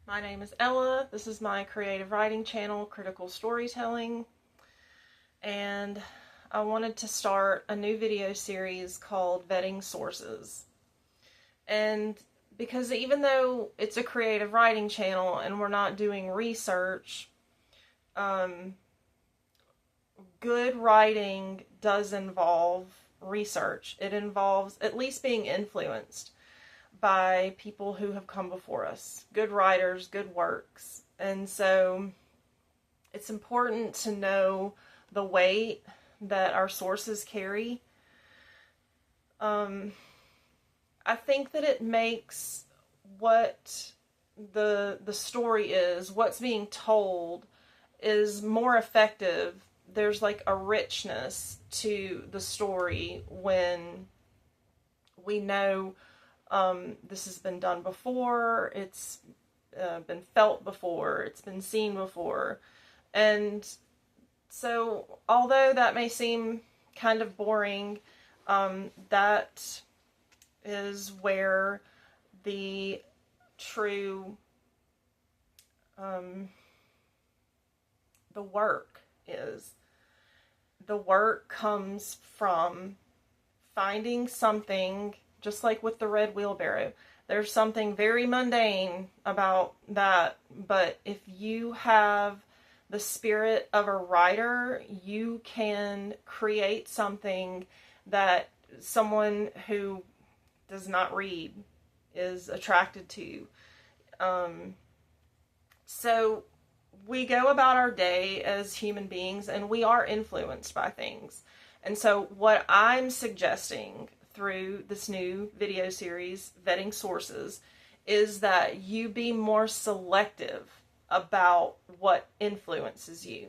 My name is Ella. This is my creative writing channel, Critical Storytelling, and I wanted to start a new video series called Vetting Sources. And because even though it's a creative writing channel and we're not doing research, good writing does involve research. It involves at least being influenced by people who have come before us, good writers, good works. And so it's important to know the weight that our sources carry. I think that it makes what the story is, what's being told, is more effective. There's like a richness to the story when we know this has been done before, it's been felt before, it's been seen before. And so, although that may seem kind of boring, that is where the true, the work is. The work comes from finding something. Just like with the red wheelbarrow, there's something very mundane about that, but if you have the spirit of a writer, you can create something that someone who does not read is attracted to. So we go about our day as human beings and we are influenced by things. And so what I'm suggesting through this new video series, Vetting Sources, is that you be more selective about what influences you.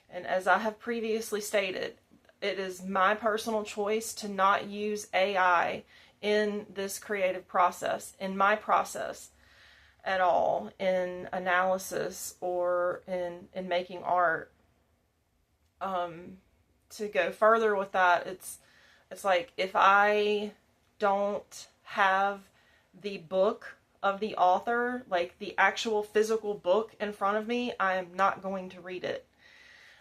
And as I have previously stated, it is my personal choice to not use AI in this creative process, in my process at all, in analysis or in making art. To go further with that, it's like if I don't have the book of the author, like the actual physical book in front of me, I'm not going to read it.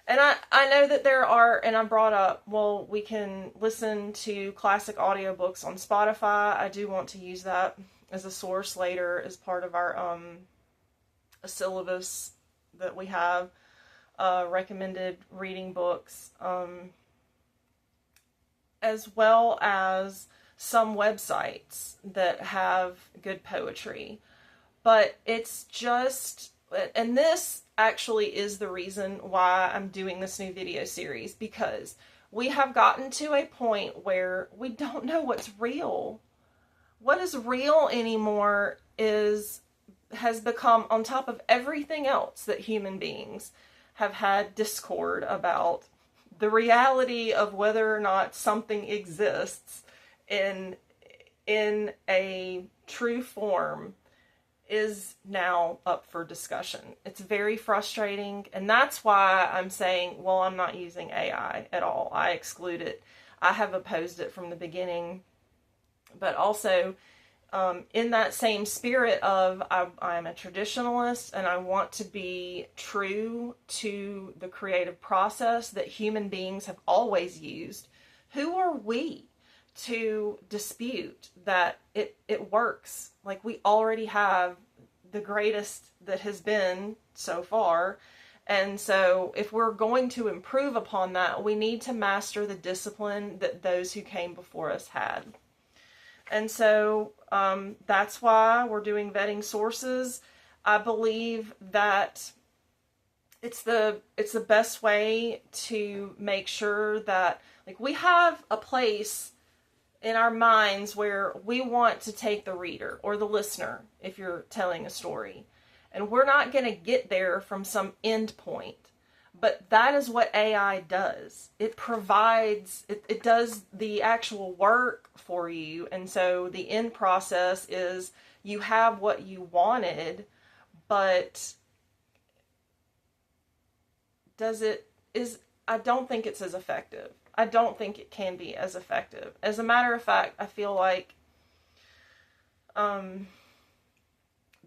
And I know that there are, and I brought up, well, we can listen to classic audiobooks on Spotify. I do want to use that as a source later as part of our a syllabus that we have, recommended reading books. As well as some websites that have good poetry. But it's just, and this actually is the reason why I'm doing this new video series, because we have gotten to a point where we don't know what's real. What is real anymore has become, on top of everything else that human beings have had discord about, the reality of whether or not something exists in a true form is now up for discussion. It's very frustrating, and that's why I'm saying, well, I'm not using AI at all. I exclude it. I have opposed it from the beginning, but also in that same spirit of I'm a traditionalist and I want to be true to the creative process that human beings have always used. Who are we to dispute that it works? Like, we already have the greatest that has been so far. And so if we're going to improve upon that, we need to master the discipline that those who came before us had. And so that's why we're doing Vetting Sources. I believe that it's the best way to make sure that, like, we have a place in our minds where we want to take the reader or the listener if you're telling a story. And we're not going to get there from some end point. But that is what AI does. It provides, it does the actual work for you. And so the end process is you have what you wanted, but I don't think it's as effective. I don't think it can be as effective. As a matter of fact, I feel like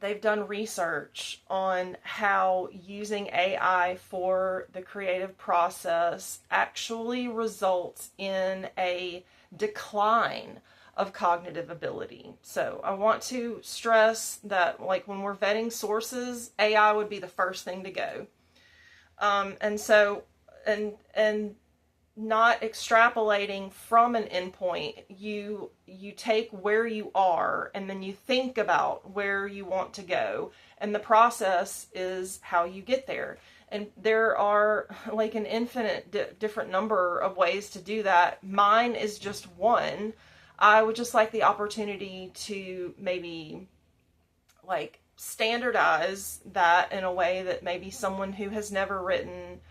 they've done research on how using AI for the creative process actually results in a decline of cognitive ability. So I want to stress that, like, when we're vetting sources, AI would be the first thing to go. And so, and not extrapolating from an endpoint, you take where you are and then you think about where you want to go, and the process is how you get there. And there are like an infinite different number of ways to do that. Mine is just one. I would just like the opportunity to maybe like standardize that in a way that maybe someone who has never written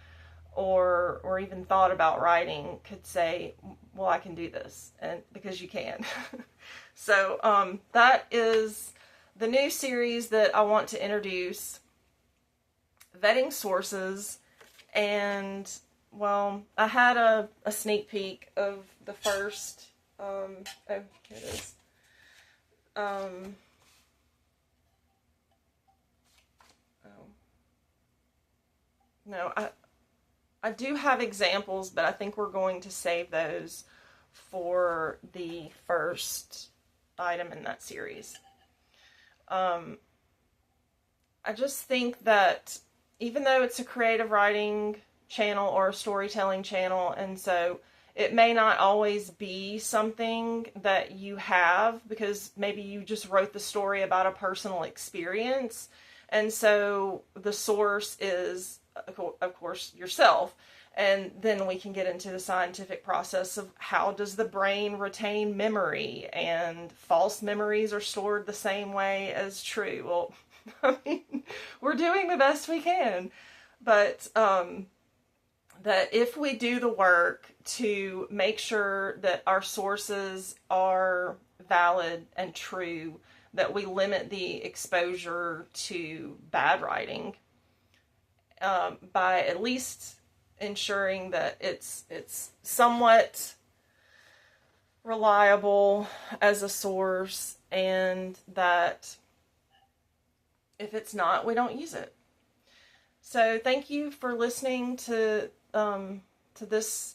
or even thought about writing could say, well, I can do this, and because you can. So that is the new series that I want to introduce, vetting sources. And well, I had a sneak peek of the first oh, here it is. No, I do have examples, but I think we're going to save those for the first item in that series. I just think that even though it's a creative writing channel or a storytelling channel, and so it may not always be something that you have because maybe you just wrote the story about a personal experience, and so the source is, of course, yourself. And then we can get into the scientific process of how does the brain retain memory, and false memories are stored the same way as true. Well, I mean, we're doing the best we can, but that if we do the work to make sure that our sources are valid and true, that we limit the exposure to bad writing by at least ensuring that it's somewhat reliable as a source, and that if it's not, we don't use it. So thank you for listening to this